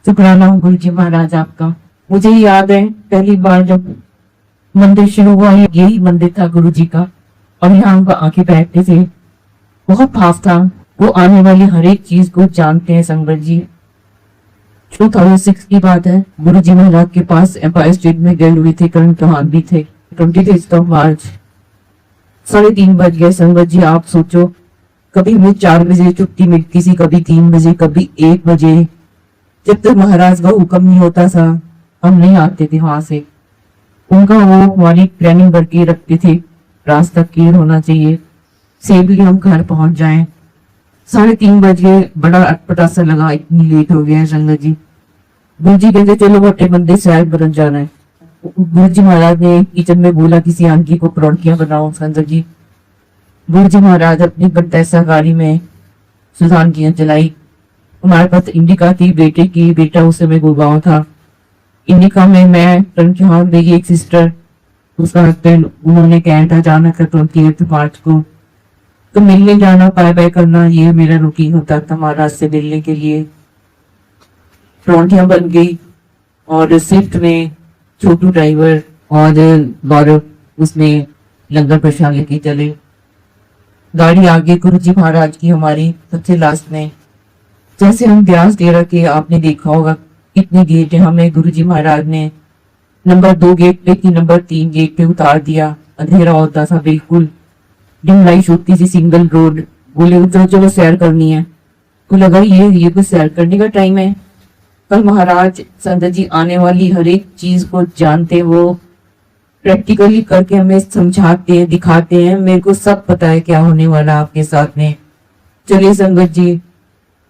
शुक्राना हो गुरु जी महाराज आपका। मुझे याद है पहली बार जब मंदिर शुरू हुआ, यही मंदिर था गुरु जी का, और यहाँ हम आके बैठते थे। बहुत भाव था। वो आने वाली हर एक चीज को जानते हैं संगत जी। 2006 की बात है। गुरु जी महाराज के पास एम्पायर स्टेट में गए हुए थे, करण चौहान भी थे। 23 मार्च 3:30 बज गए। संगत जी आप सोचो, कभी हमें 4 बजे छुट्टी मिलती थी, कभी 3 बजे, कभी 1 बजे। जब तक महाराज का हुक्म नहीं होता था हम नहीं आते थे वहां से। उनका वो हमारी प्लानिंग करके रखते थे, रास्ता क्लियर होना चाहिए, सेफली हम घर पहुंच जाएं। 3:30 बज गए। बड़ा अटपटा सा लगा, इतनी लेट हो गया है संगत जी। गुरु जी कहते चलो मोटे बंदे शहर बदल जाना है। गुरु जी महाराज ने किचन में बोला किसी आंटी को परौंठियां बनाओ। संगत जी गुरु जी महाराज अपनी बंटैसा गाड़ी में सुल्तानकियां चलाई। हमारे पास इंडिका थी बेटे की, बेटा उस समय गुड़गांव था। इंडिका में मैं, करण चौहान, मेरी एक सिस्टर, उसका हस्बैंड, उन्होंने कहा था जाना था 28 मार्च को, तो मिलने जाना, बाय बाय करना, ये मेरा रूटीन होता था महाराज से मिलने के लिए। परौंठियां बन गई और स्विफ्ट में छोटू ड्राइवर और गौरव उसमें लंगर प्रसाद लेके चले। गाड़ी आगे गुरु जी महाराज की हमारी सबसे लास्ट में। जैसे हम ब्यास डेरा के, आपने देखा होगा कितने गेट है, हमें गुरु जी महाराज ने नंबर 2 गेट पे की नंबर 3 गेट पे उतार दिया। अंधेरा होता था बिल्कुल, डिम लाइट होती थी, सिंगल रोड। बोले उतरो, चलो सैर करनी है। तो लगा ये कुछ सैर करने का टाइम है। कल महाराज संत जी आने वाली हर एक चीज को जानते, वो प्रैक्टिकली करके हमें समझाते हैं, दिखाते हैं। मेरे को सब पता है क्या होने वाला आपके साथ में। चलिए संगत जी,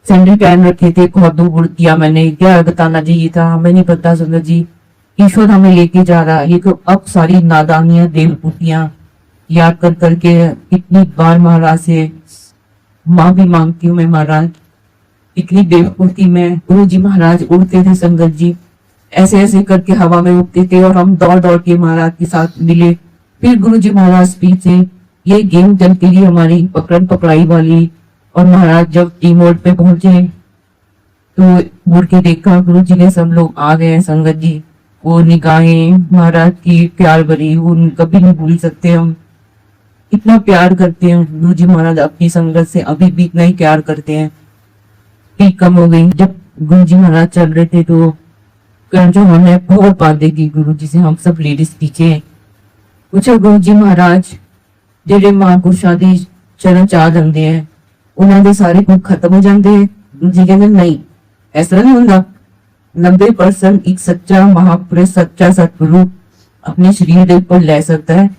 सैंडल पहन रखे थे, कौतुक किया मैंने, क्या बताना चाहिए था, हमें नहीं पता संगत जी। ईश्वर हमें लेके जा रहा है। ये तो अब सारी नादानियां, देवपुतियां याद कर करके कितनी बार महाराज से माँ भी मांगती हूँ मैं, महाराज इतनी बेवकूफी में। गुरु जी महाराज उड़ते थे संगत जी, ऐसे ऐसे करके हवा में उड़ते थे और हम दौड़ दौड़ के महाराज के साथ मिले। फिर गुरु जी महाराज स्पीच से ये गेम चलती रही हमारी, पकड़न पकड़ाई वाली। और महाराज जब टी मोड पे पहुंचे तो मुड़ के देखा, गुरु जी ने सब लोग आ गए हैं संगत जी। वो निगाहें महाराज की प्यार भरी, वो कभी नहीं भूल सकते हम। इतना प्यार करते हैं गुरु जी महाराज अपनी संगत से, अभी भी इतना ही प्यार करते हैं। पीक कम हो गई। जब गुरु जी महाराज चल रहे थे तो जो हमने बहुत बातें की गुरु जी से, हम सब लेडीज पीछे। पूछा गुरु जी महाराज जेडे महापुरुषां दी चरण चाह जाते हैं उन्होंने सारे दुख खत्म हो जाते हैं। गुरु जी कहते नहीं, ऐसा नहीं होता। 90% एक सच्चा महापुरुष, सच्चा सतगुरु अपने शरीर के ऊपर ले सकता है।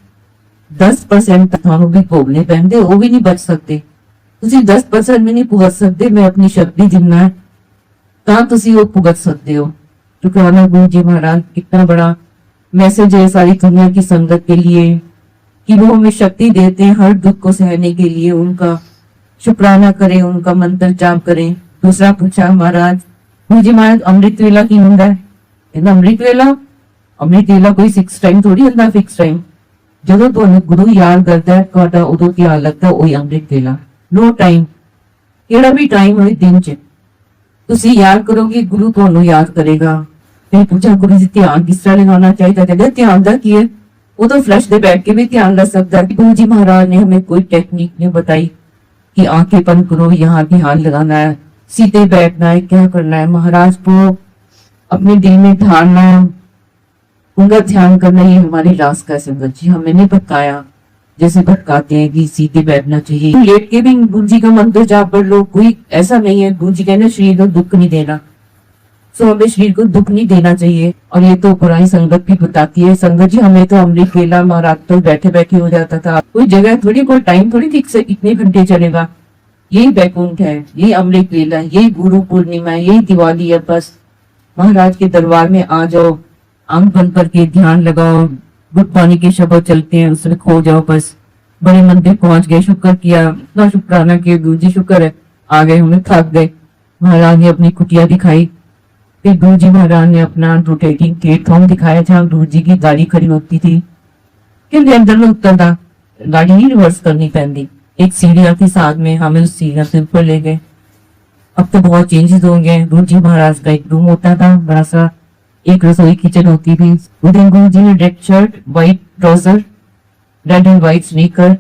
10% थानू भी भोगने पैंदे, वो भी नहीं बच सकते। ਤੁਸੀਂ 10% भी नहीं भुगत सकते। मैं अपनी शक्ति दिना है ਤਾਂ ਤੁਸੀਂ वो भुगत सकते हो। शुक्राना गुरु जी महाराज, कितना बड़ा मैसेज है सारी दुनिया की संगत के लिए कि वो हमें शक्ति देते हैं हर दुख को सहने के लिए। उनका शुक्राना करें, उनका मंत्र जाप करें। दूसरा पूछा महाराज, गुरु जी महाराज अमृत वेला की होंगे? अमृत वेला कोई 6 टाइम थोड़ी होता, फिक्स टाइम। ਜਦੋਂ ਤੁਹਾਨੂੰ ਗੁਰੂ ਯਾਦ ਕਰਦਾ ਹੈ ਤੁਹਾਡਾ ਉਦੋਂ ਧਿਆਨ ਲੱਗਦਾ ਉਹੀ ਅੰਮ੍ਰਿਤ ਵੇਲਾ। नो टाइम, ਕਿਹੜਾ ਵੀ टाइम ਹੋਏ दिन च ਤੁਸੀਂ याद करोगे गुरु ਤੁਹਾਨੂੰ याद करेगा। फिर पूछा गुरु जी ध्यान किस तरह लगाना चाहिए? कहते ध्यान का की है, वो तो फ्लैश दे बैठ के भी ध्यान लग सकता है। गुरु जी महाराज ने हमें कोई टेक्निक नहीं बताई कि आंखें बंद करो, यहाँ ध्यान लगाना है, सीधे बैठना है, क्या करना है। महाराज को अपने दिल में ठानना है, उनका ध्यान करना, ये हमारी रास का संगत जी हमें नहीं बताया। जैसे भटकाते हैं कि सीधे बैठना चाहिए, लेट के भी गुरु जी का मंत्र जाप कर लो, कोई ऐसा नहीं है। गुरु जी कहने शरीर को दुख नहीं देना, सो हमें शरीर को दुख नहीं देना चाहिए। और ये तो पुरानी संगत भी बताती है। संगत जी हमें तो अमृत वेला महाराज तो बैठे बैठे हो जाता था। कोई जगह थोड़ी, कोई टाइम थोड़ी फिक्स है कितने घंटे चलेगा। यही बैकुंठ है, यही अमृत वेला, यही गुरु पूर्णिमा है, यही दिवाली है। बस महाराज के दरबार में आ जाओ, आंख बंद करके ध्यान लगाओ, गुड पानी के शब्द चलते हैं उसमें खो जाओ। बस बड़े मंदिर पहुंच गए, शुक्र किया, इतना शुक्राना किया गुरु जी, शुक्र है आ गए, हमें थक गए। महाराज ने अपनी कुटिया दिखाई। फिर गुरु जी महाराज ने अपना रोटेटिंग प्लेटफॉर्म दिखाया जहाँ गुरु जी की गाड़ी खड़ी होती थी। फिर अंदर में उतरता, गाड़ी नहीं रिवर्स करनी पैंदी, एक सीढ़ियां थी साथ में, हमें उस सीढ़ियां से ऊपर ले गए। अब तो बहुत चेंजेस हो गए हैं। गुरु जी महाराज का एक रूम होता था बड़ा सा, एक रसोई किचन होती थी। उधर गुरु जी ने red shirt, white trouser, red and white sneaker,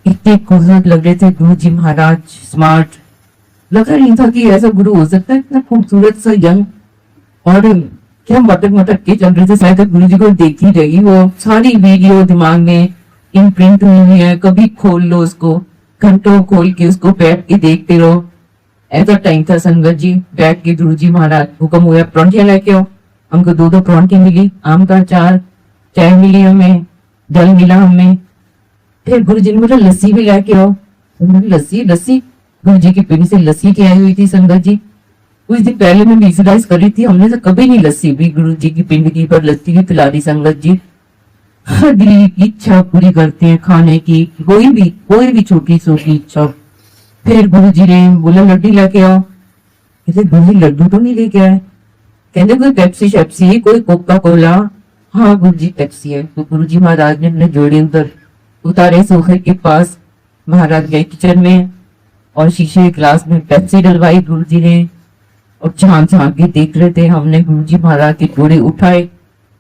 इतने खूबसूरत लग रहे थे गुरु जी महाराज। स्मार्ट, लगा नहीं था कि ऐसा गुरु हो सकता है, इतना खूबसूरत सा यंग। और क्या मटक मटक के चल रहे थे। शायद गुरु जी को देखती रहेगी, वो सारी वीडियो दिमाग में इम्प्रिंट हुई हुई है। कभी खोल लो उसको, घंटों खोल के उसको बैठ के देखते रहो। ऐसा टाइम था संगत जी, बैठ के गुरु जी महाराज हुक्म हुआ परौंठियां लेके आओ। हमको दो दो परौंठी मिली, आम का अचार, चाय मिली हमें, जल मिला हमें। फिर गुरु जी ने बोला लस्सी भी लेके आओ। तो मैंने लस्सी लस्सी, गुरु जी की पीढ़ी से लस्सी की आई हुई थी संगत जी। कुछ दिन पहले मैं विजुलाइज कर रही थी, हमने तो कभी नहीं लस्सी भी गुरु जी की पिंडगी पर लस्सी भी पिला दी संगत जी। हर दिल की इच्छा पूरी करते हैं खाने की, कोई भी छोटी छोटी इच्छा। फिर गुरु जी ने बोला लड्डू लेके आओ। कहते गुरु जी लड्डू तो नहीं लेके आए। कहते कोई पेप्सी शेप्सी, कोई कोका कोला। हाँ गुरु जी पेप्सी है। तो गुरु जी महाराज ने अपने जोड़े उधर उतारे सोफे के पास, महाराज गए किचन में और शीशे के ग्लास में पेप्सी डलवाई गुरु जी ने। और झांक झांक के देख रहे थे। हमने गुरु जी महाराज के जोड़े उठाए,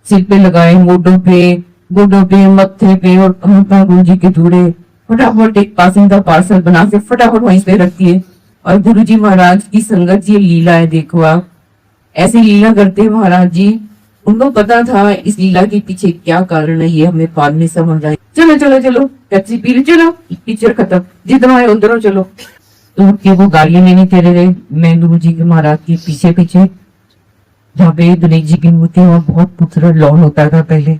सिर पे लगाए, मोढों पे, गोडों पे, मत्थे पे, और गुरु जी के जोड़े फटाफट एक पासिंग का पार्सल बना के फटाफट वहीं पे रख दिए। और गुरु जी महाराज की संगत ये लीला है, देखो आप ऐसी लीला करते हैं महाराज जी। उनको पता था इस लीला के पीछे क्या कारण है, ये हमें बाद में समझ आए। चलो चलो चलो पेप्सी पी लो, चलो पिक्चर खत्म, जितना है उधर चलो। तो उठ के वो गाड़ी लेने चले गए। मैं गुरु जी के महाराज के पीछे पीछे, जहाँ पे गणेश जी की मूर्ति वहाँ बहुत खूबसूरत लॉन होता था पहले।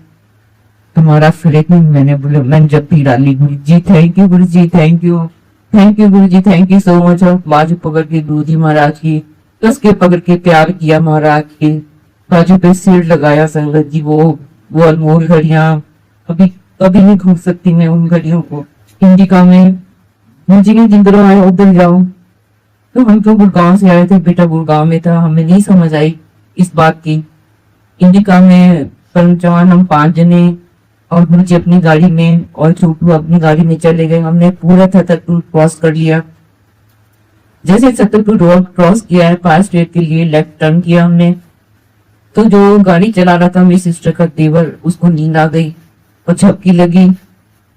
तुम्हारा फ्लैट में मैंने बोला, मैंने जब भी डाली गुरु जी thank you, Guru ji thank you, thank you Guru ji, thank you so much. और बाजू पकड़ के गुरु जी महाराज की कस के पकड़ के प्यार किया, महाराज के बाजू पे सिर लगाया संगत जी। वो अनमोल घड़ियां कभी कभी नहीं भूल सकती मैं उन घड़ियों को। इंडिका में मुझे नहीं जिंदर आए उधर जाओ। तो हम तो गुड़गांव से आए थे, बेटा गुड़गांव में था, हमें नहीं समझ आई इस बात की। इंडिका में पंचान हम 5 जने और गुरु जी अपनी गाड़ी में और छोटू अपनी गाड़ी में चले गए। हमने पूरा छतरपुर क्रॉस कर लिया। जैसे छतरपुर रोड क्रॉस किया है, फायर स्टेट के लिए लेफ्ट टर्न किया हमने। तो जो गाड़ी चला रहा था मेरी सिस्टर का देवर, उसको नींद आ गई और झपकी लगी।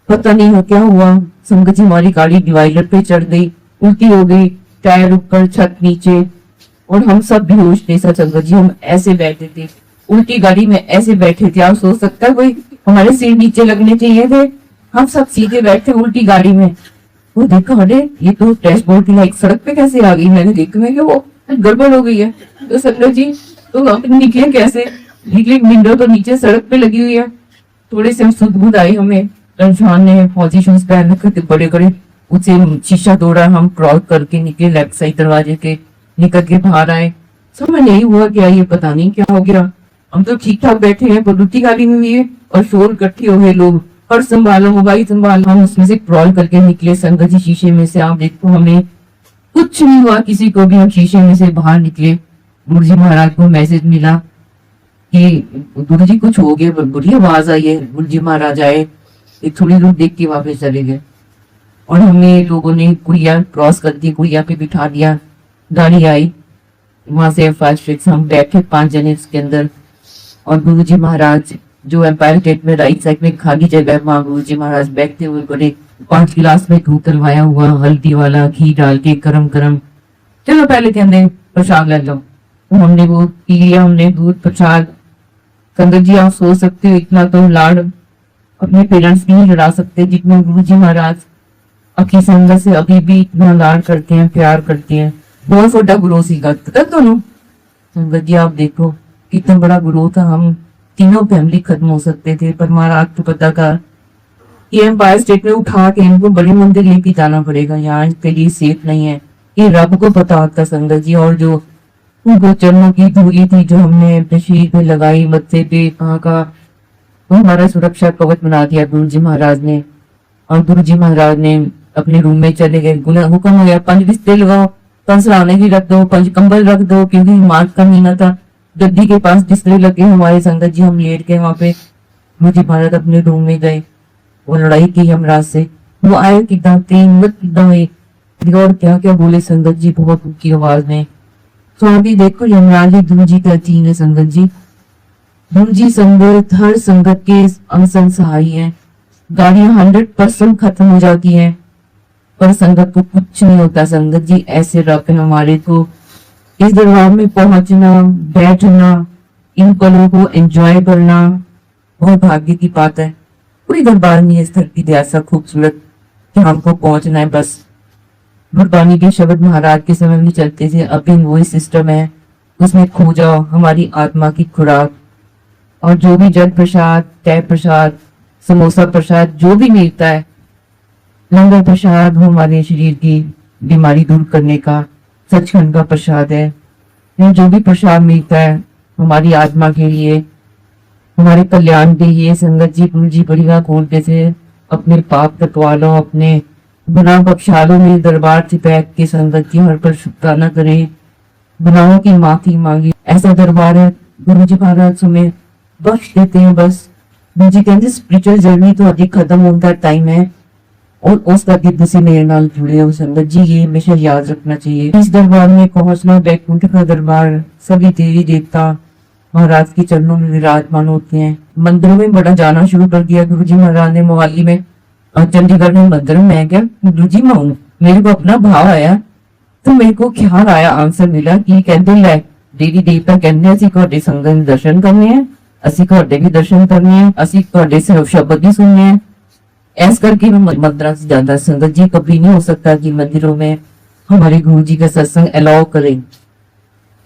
पता नहीं हो क्या हुआ, संगत जी हमारी गाड़ी डिवाइडर पे चढ़ गई, उल्टी हो गई, टायर ऊपर छत नीचे, और हम सब बेहोश थे। संगत जी हम ऐसे बैठे थे, उल्टी गाड़ी में ऐसे बैठे थे। आप सोच सकता है कोई हमारे सिर नीचे लगने चाहिए थे, हम सब सीधे बैठे उल्टी गाड़ी में। वो देखा, अरे ये तो डैशबोर्ड की लाइट सड़क पे कैसे आ गई। मैंने देखा मैं कि वो गड़बड़ हो गई है। तो संगत जी तो हम निकले कैसे, निकले, विंडो तो नीचे सड़क पे लगी हुई है। थोड़े से सुध आई हमें। रमजान ने फौजी शूज पहन रखे थे बड़े बड़े, उसे शीशा तोड़ा, हम क्रॉस करके निकले लेफ्ट साइड दरवाजे के, निकल के बाहर आए। समझ नहीं हुआ क्या, ये पता नहीं क्या हो गया। हम तो ठीक ठाक बैठे हैं, पर दूसरी गाड़ी में भी है और शोर इकट्ठे हो गए लोग, और संभालो मोबाइल संभालो। हम उसमें से क्रॉल करके निकले संगत जी शीशे में से। आप देखो हमें कुछ नहीं हुआ किसी को भी, हम शीशे में से बाहर निकले। गुरु जी महाराज को मैसेज मिला कि गुरु जी कुछ हो गया, बुरी आवाज आई है। गुरु जी महाराज आए, एक थोड़ी दूर देख के वापस चले गए। और हमें लोगों ने गुड़िया क्रॉस कर दी, गुड़िया पे बिठा दिया। गाड़ी आई वहां से फास्ट, हम बैठे 5 जने उसके अंदर। और गुरु जी महाराज जो एम्पायर स्टेट में राइट साइड में खाली जगह, वहां गुरु जी महाराज बैठते हुए बड़े 5 गिलास में दूध तलवाया हुआ, हल्दी वाला, घी डाल के गरम गरम। चलो पहले कहते प्रसाद ले लो। तो हमने वो पी लिया, हमने दूध प्रसाद। संगत जी आप सोच सकते हो इतना तो लाड अपने पेरेंट्स नहीं लड़ा सकते जितना गुरु जी महाराज अपनी संगत से अभी भी इतना लाड करते हैं, प्यार करते हैं। बहुत छोटा गुरु सीखा था दोनों। संगत जी आप देखो कितना बड़ा गुरु था, हम तीनों फैमिली खत्म हो सकते थे, पर महाराज को पता था ये एम्पायर स्टेट में उठा के इनको बड़ी मंदिर लेके जाना पड़ेगा, यहाँ इसके लिए सेफ नहीं है। ये रब को पता होता संगत जी। और जो उनको चरणों की धूली थी जो हमने अपने शरीर पे लगाई, मत्थे पे, कहाँ का, वो हमारा सुरक्षा कवच बना दिया गुरु जी महाराज ने। और गुरु जी महाराज ने अपने रूम में चले गए। हुक्म हो गया 5 बिस्तर लगाओ, 5 सराहने की रख दो, 5 कंबल रख दो, क्योंकि मार्च का महीना था। गद्दी के पास बिस्तरे लगे हमारे, संगत जी हम लेट गए वहां पे। गुरु जी महाराज अपने रूम में गए, वो लड़ाई की यमराज से। वो आए कि दाते हिम्मत किदा हुई, और क्या क्या बोले संगत जी बहुत ऊंची आवाज में। तो अभी देखो यमराज जी ध्रुव जी कहती है संगत जी, ध्रुव जी संगत हर संगत के अंग सहाय है। गाड़ियां 100% खत्म हो जाती है पर संगत को कुछ नहीं होता। संगत जी ऐसे रब है हमारे को, इस दरबार में पहुंचना, बैठना, इन पलों को एंजॉय करना बहुत भाग्य की बात है। कोई दरबार नहीं है इस धरती पे ऐसा खूबसूरत कि हमको पहुंचना है। बस गुरबानी के शब्द महाराज के समय में चलते थे, अभी वही सिस्टम है, उसमें खो जाओ हमारी आत्मा की खुराक। और जो भी जल प्रसाद, चाय प्रसाद, समोसा प्रसाद जो भी मिलता है, लंगर प्रसाद वो हमारे शरीर की बीमारी दूर करने का सचखंड का प्रसाद है। ये जो भी प्रसाद मिलता है हमारी आत्मा के लिए, हमारे कल्याण के लिए। संगत जी गुरु जी बढ़िया खोलते थे, अपने पाप कटवा लो, अपने गुनाह बख्शा लो। मेरे दरबार से बैठ के संगत जी हर पर शुक्राना करें, गुनाहों की माफी मांगे। ऐसा दरबार है गुरु जी महाराज हमें बख्श देते हैं। बस गुरु जी कहते स्पिरिचुअल जर्नी तो अभी खत्म होता टाइम है और उसका दिव्य से मेरे नाल जुड़े हो संगत जी, ये हमेशा याद रखना चाहिए। इस दरबार में पहुंचना, बैकुंठ का दरबार, सभी देवी देवता महाराज के चरणों में विराजमान होते हैं। मंदिरों में बड़ा जाना शुरू कर दिया गुरु जी महाराज ने। मोहाली में और चंडीगढ़ में मंदिर में मैं क्या गुरु जी मैं मेरे को अपना भाव आया तो मेरे को ख्याल आया, आंसर मिला कि कहते लै देवी देवता कहते ਅਸੀਂ ਤੁਹਾਡੇ ਸੰਗਤ ਦੇ ਦਰਸ਼ਨ ਕਰਨੇ ਆ, ਅਸੀਂ ਤੁਹਾਡੇ भी दर्शन करने हैं, ਅਸੀਂ ਤੁਹਾਡੇ शब्द भी सुनने हैं। ऐस करके मंदिरों से ज्यादा संगत जी कभी नहीं हो सकता कि मंदिरों में हमारे गुरु जी का सत्संग अलाउ करें।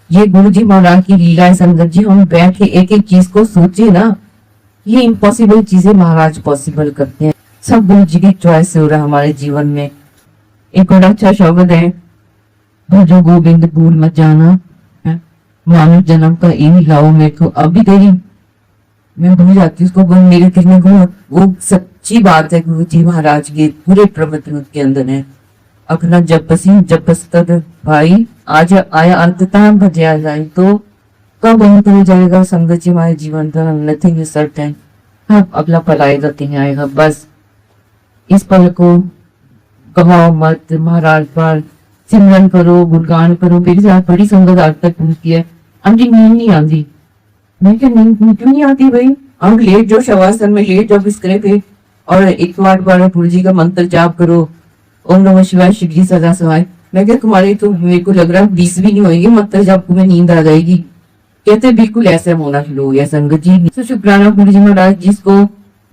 ये गुरु जी महाराज की लीला है संगत जी। हम बैठ के एक एक चीज को सोचे ना, ये इम्पॉसिबल चीजें महाराज पॉसिबल करते हैं। सब गुरु जी की चॉइस से हो रहा है हमारे जीवन में। एक बड़ा अच्छा शब्द है, भजो गोविंद भूल मत जाना, मानव जन्म का इन लाओ मेरे को। अभी तेरी मैं भूल जाती उसको, मेरे कहने को वो सच्ची बात है गुरु जी महाराज के पूरे प्रवचन के अंदर है। अपना जब बस तद भाई आज आया अंततः भजया जाए, तो कब अंत हो जाएगा संगत जी हमारे जीवन का, नथिंग इज सर्टेन। हाँ अगला पल आएगा तीन आएगा, बस इस पल को गवाओ मत। महाराज पर सिमरन करो, गुणगान करो। मेरे साथ बड़ी संगत आज तक पहुंची है, आंटी नींद नहीं आती। मैं क्या नींद क्यों नहीं आती भाई, हम लेट जो शवासन में लेट जब इसके पे और 108 बार गुरु जी का मंत्र जाप करो, ओम नमः शिवाय शिव जी सदा सहाय। मैं क्या तुम्हारे तो मेरे को लग रहा है 20 भी नहीं होएंगे मंत्र जाप को में नींद आ जाएगी। कहते बिल्कुल ऐसा होना शुरू हो गया संगत जी। तो शुक्राना गुरु जी महाराज, जिसको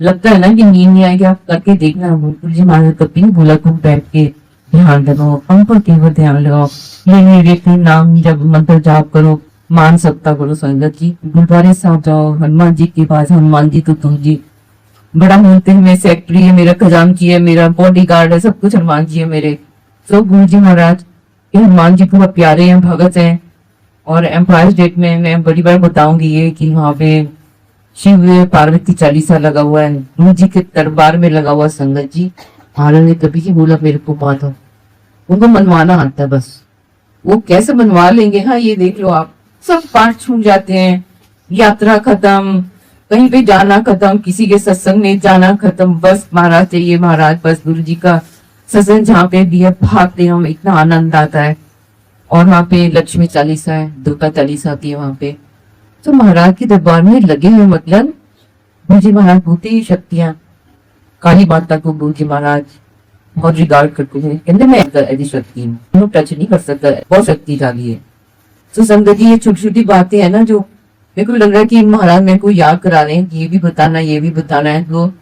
लगता है ना कि नींद नहीं आएगी आप करके देखना। गुरु जी महाराज कभी नहीं बोला तुम बैठ के ध्यान लगाओ, हम पर केवल ध्यान लगाओ, ये नाम जब मंत्र जाप करो, मान सकता करो संगत जी। गुरुद्वारे साहब जाओ, हनुमान जी के पास, हनुमान जी तो तुम जी बड़ा बोलते हैं, मेरे सेक्रेटरी है, मेरा खजानची है, मेरा बॉडीगार्ड है, सब कुछ हनुमान जी है मेरे। तो गुरु जी महाराज हनुमान जी बहुत प्यारे हैं, भगत हैं। और एम्पायर स्टेट में मैं बड़ी बार बताऊंगी ये कि वहाँ पे शिव पार्वती चालीसा लगा हुआ है, गुरु जी के दरबार में लगा हुआ संगत जी। महाराज ने कभी ही बोला मेरे को बात हो, उनको मनवाना आता है, बस वो कैसे मनवा लेंगे। हाँ ये देख लो आप, सब पाठ छूट जाते हैं, यात्रा खत्म, कहीं पे जाना खत्म, किसी के सत्संग में जाना खत्म, बस महाराज चाहिए महाराज, बस गुरु जी का सत्संग जहाँ पे भी है भागते हम, इतना आनंद आता है। और वहाँ पे लक्ष्मी चालीसा है, दुर्गा चालीसा आती है वहाँ पे। तो महाराज के दरबार में लगे हुए, मतलब गुरु जी महाराज होती ही शक्तियां। काली माता को गुरु जी महाराज बहुत रिगार्ड करते हैं, कहते मैं ऐसी शक्ति हूँ, टच नहीं कर सकता, बहुत शक्तिशाली है। तो संगत जी ये छोटी छोटी बातें हैं ना जो मेरे को लग रहा है कि महाराज मेरे को याद करा रहे हैं, ये भी बताना ये भी बताना है। तो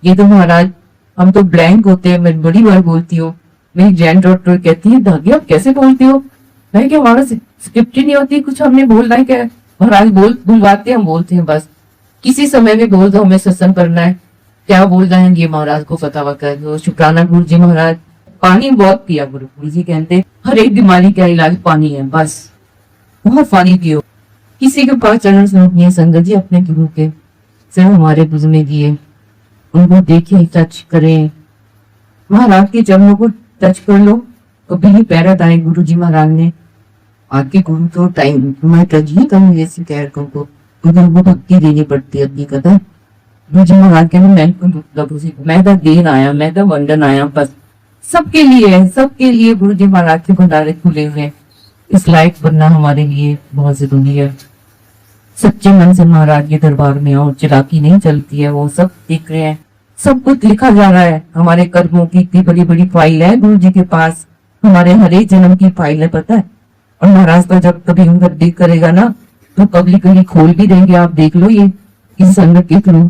ये तो महाराज हम तो ब्लैंक होते हैं। मैं बड़ी बार बोलती हूँ, मेरी ग्रैंड डॉटर कहती है दादी आप कैसे बोलती हो, मैं क्या हमारा स्क्रिप्ट ही नहीं होती, कुछ हमने बोलना है क्या, महाराज बुलवाते हम बोलते हैं, बस किसी समय में बोल दो हमें सत्संग करना है, क्या बोल रहे हैं ये महाराज को पता वता है। तो शुक्राना गुरु जी महाराज। पानी बहुत पिया गुरु जी कहते हर एक बीमारी का इलाज पानी है, बस बहुत पानी पियो। किसी के पास चरण नहीं है संगत जी, अपने गुरु के सिर्फ हमारे बुजुर्ग दिए, उनको देखे टच करें, महाराज के चरणों को टच कर लो। कभी भी पैरत आए गुरु जी महाराज ने आपके गुरु तो टाइम मैं टच ही करूँ ऐसी कैर को, उनको भक्ति देनी पड़ती है अपनी कदर। गुरु जी महाराज कहते मैं तो देन आया, मैं तो वंदन आया, बस सबके लिए गुरु जी महाराज के भंडारे खुले हुए हैं। इस लायक बनना हमारे लिए बहुत जरूरी है। सच्चे मन से महाराज के दरबार में आओ, चिराकी नहीं चलती है, वो सब देख रहे हैं, सब कुछ लिखा जा रहा है। हमारे कर्मों की इतनी बड़ी बड़ी फाइल है गुरु जी के पास, हमारे हर एक जन्म की फाइल है, पता है। और महाराज का जब कभी उनका दिल करेगा ना तो पब्लिकली खोल भी देंगे, आप देख लो ये इस संगत के थ्रू।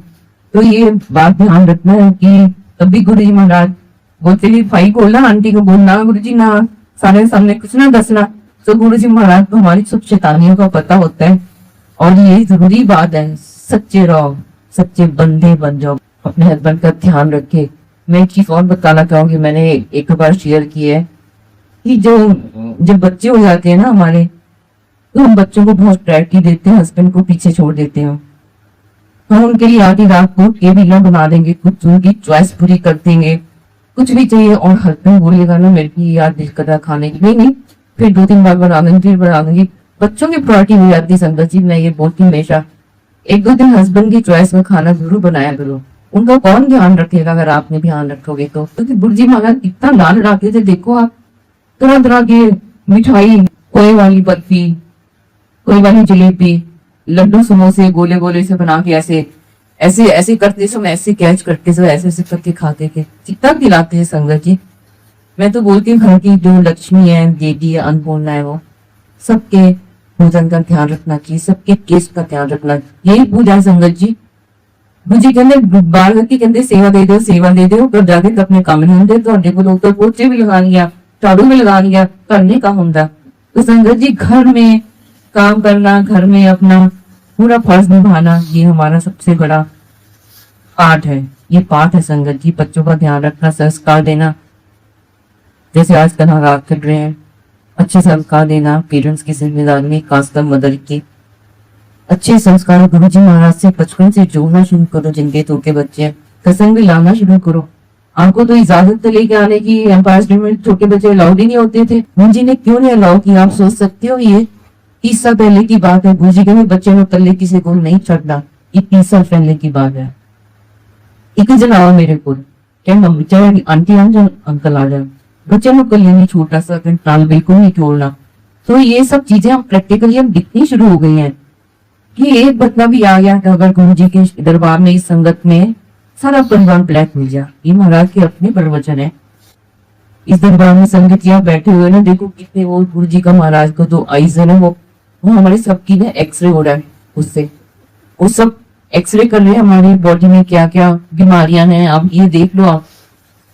तो ये बात ध्यान रखना है कि तभी गुरु जी महाराज बोलते ही फाइल खोलना, आंटी को बोलना गुरु जी ना सारे सामने कुछ ना दसना। तो गुरु जी महाराज को हमारी सब शैतानियों का पता होता है और ये जरूरी बात है। सच्चे रहो, सच्चे बंदे बन जाओ, अपने हस्बैंड का ध्यान रखे। मैं एक चीज और बताना चाहूंगी, मैंने एक बार शेयर की है कि जब बच्चे हो जाते हैं ना हमारे, तो हम बच्चों को बहुत प्रायोरिटी देते हैं, हस्बैंड को पीछे छोड़ देते हैं। हम उनके लिए आधी रात को केबिला बना देंगे, कुछ उनकी चॉइस पूरी कर देंगे, कुछ भी चाहिए। और हस्बैंड बोलेगा ना मेरे की यार दिल कर रहा खाने की, नहीं फिर 2-3 बार बना देंगे, फिर बना देंगे। बच्चों की प्रायोरिटी हो जाती है संगत जी। मैं ये बोलती हूँ हमेशा, 1-2 दिन हस्बैंड की चॉइस में खाना जरूर बनाया करो। उनका कौन ध्यान रखेगा अगर आपने ध्यान रखोगे तो। क्योंकि गुरु जी महाराज इतना लाल रखे थे, देखो आप तरह तरह की मिठाई, खोए वाली बर्फी, खोए वाली जलेबी, लड्डू, समोसे गोले गोले से बना के ऐसे ऐसे ऐसे करते समय ऐसे कैच करके सब ऐसे ऐसे करके खाते थे, कितना खिलाते हैं संगत जी। मैं तो बोलती हूँ घर की जो लक्ष्मी है, देवी है, अन्नपूर्णा है, वो सबके भोजन का ध्यान रखना चाहिए, सबके केस का ध्यान रखना। यही पूजा है संगत जी। मुझे कहते बार करके कहते सेवा दे दो पर जाके तो अपने काम नहीं होंगे। तो देखो लोग तो पोचे भी लगा लिया, झाड़ू भी लगा लिया, करने का होता। तो संगत जी घर में काम करना, घर में अपना पूरा फर्ज निभाना, ये हमारा सबसे बड़ा पाठ है। ये पाठ है संगत जी। बच्चों का ध्यान रखना, संस्कार देना, जैसे आजकल हालात कर रहे हैं, अच्छे संस्कार देना पेरेंट्स की जिम्मेदारी में, खासकर मदर की। अच्छे संस्कार गुरु जी महाराज से बचपन से जोड़ना शुरू करो। जिनके तो के बच्चे सत्संग भी लाना शुरू करो। आपको तो इजाजत तो लेके आने की एम्पायर स्टेट में छोटे बच्चे अलाउड ही नहीं होते थे, गुरु जी ने क्यों नहीं अलाउ किया? आप सोच सकते हो। ये 30 साल पहले की बात है। गुरु जी कहते बच्चे में तले किसी को नहीं चढ़ना, ये 30 साल पहले की बात है। एक जन आओ मेरे को, क्या मम्मी चाहे आंटी आ जाए, अंकल आ जाए, बच्चे में कल नहीं छोटा सा ताल बिल्कुल नहीं छोड़ना। तो ये सब चीजें हम प्रैक्टिकली हम दिखनी शुरू हो गई हैं कि एक बदला भी आ गया कि अगर गुरु जी के दरबार में, इस संगत में सारा परिवार ब्लैक हो गया। ये महाराज के अपने प्रवचन है। इस दरबार में संगत यहाँ बैठे हुए ना, देखो कितने वो गुरु जी का महाराज को जो आईज है ना, वो हमारे सबकी ना एक्सरे हो रहा है उससे, वो सब एक्सरे कर रहे हैं हमारी बॉडी में क्या क्या बीमारियां हैं। आप ये देख लो आप।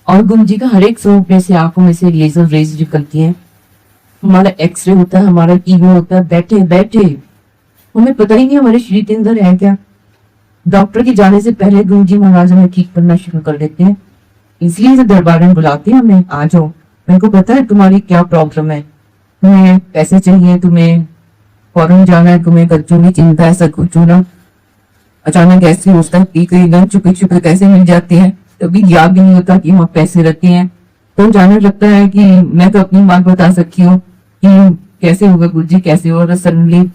और गुरु जी का हर एक स्वरूप में से आंखों में से लेजर रेज निकलती है। हमारा एक्सरे होता है, हमारा कीमो होता है, बैठे बैठे हमें पता ही नहीं हमारे शरीर के अंदर है क्या। डॉक्टर के जाने से पहले गुरु जी महाराज हमें ठीक करना शुरू कर देते हैं। इसलिए से दरबार में बुलाते हैं हमें, आ जाओ, मेरे को पता है तुम्हारी क्या प्रॉब्लम है, तुम्हें पैसे चाहिए, तुम्हें फॉरेन जाना है, तुम्हें बच्चों की चिंता है, सब कुछ होना अचानक ऐसे होता है कि कई गन चुपे चुपे कैसे मिल जाते हैं, कभी याद भी नहीं होता कि वहाँ पैसे रखे हैं। तो जाने लगता है कि मैं तो अपनी बात बता सकती हूँ कि कैसे होगा गुरु जी, कैसे होगा। सडनली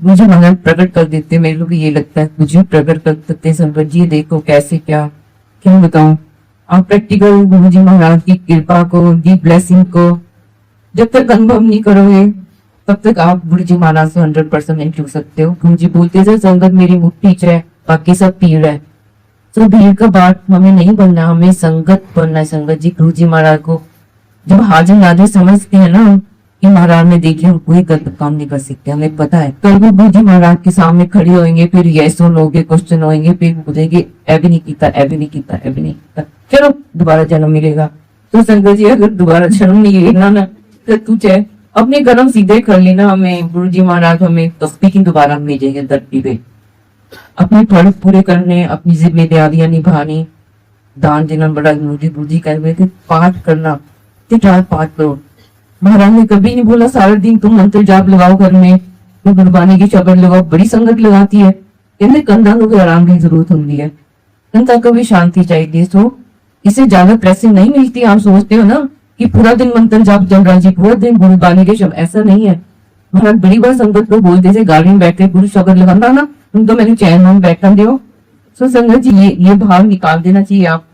मुझे महाराज प्रकट कर देते, मेरे को भी ये लगता है मुझे प्रकट कर सकते हैं संगत जी। देखो कैसे क्या क्या बताऊं। आप प्रैक्टिकल गुरु जी महाराज की कृपा को, दी ब्लेसिंग को जब तक अनुभव नहीं करोगे तब तक आप गुरु जी महाराज से 100% नहीं छू सकते हो। गुरु जी बोलते थे संगत मेरी मुट्ठी है, बाकी सब पीड़ है। तो भीड़ का बात हमें नहीं बनना, हमें संगत बनना है। संगत जी गुरु जी महाराज को जब हाजिर नाजिर समझते हैं ना कि महाराज ने देखिए हम कोई गलत काम नहीं कर सकते, हमें पता है। कल वो गुरु जी महाराज के सामने खड़े होंगे, फिर यस और नो के क्वेश्चन होंगे, फिर बोलेंगे ऐभी नहीं किया, ऐभी नहीं किया, ऐभी नहीं किया, चलो दोबारा जन्म मिलेगा। तो संगत जी अगर दोबारा जन्म नहीं लेना ना तो तू चाहे अपने कर्म सीधे कर लेना। हमें गुरु जी महाराज हमें तस्वीर की दोबारा भेजेंगे धरती पे, अपने फर्ज पूरे करने, अपनी जिम्मेदारियां निभानी, दान देना बड़ा जरूरी। गुरु जी कह रहे थे पाठ करना, पाठ करो। महाराज ने कभी नहीं बोला सारा दिन तुम मंत्र जाप लगाओ घर में, तुम गुरबानी की शब्द लगाओ, बड़ी संगत लगाती है। कहते कंधा को भी आराम की जरूरत होती है, कंधा को भी शांति चाहिए। तो इससे ज्यादा प्रेसिंग नहीं मिलती। आप सोचते हो ना कि पूरा दिन मंत्र जाप चल रहा जी, पूरा दिन गुरबानी के शब्द, ऐसा नहीं है। महाराज बड़ी बार संगत को बोलते थे गाड़ी में बैठे गुरु शब्द लगाना ना, तुम तो मेरे चैन में बैठा दो। सो संगत जी ये भाव निकाल देना चाहिए आपको।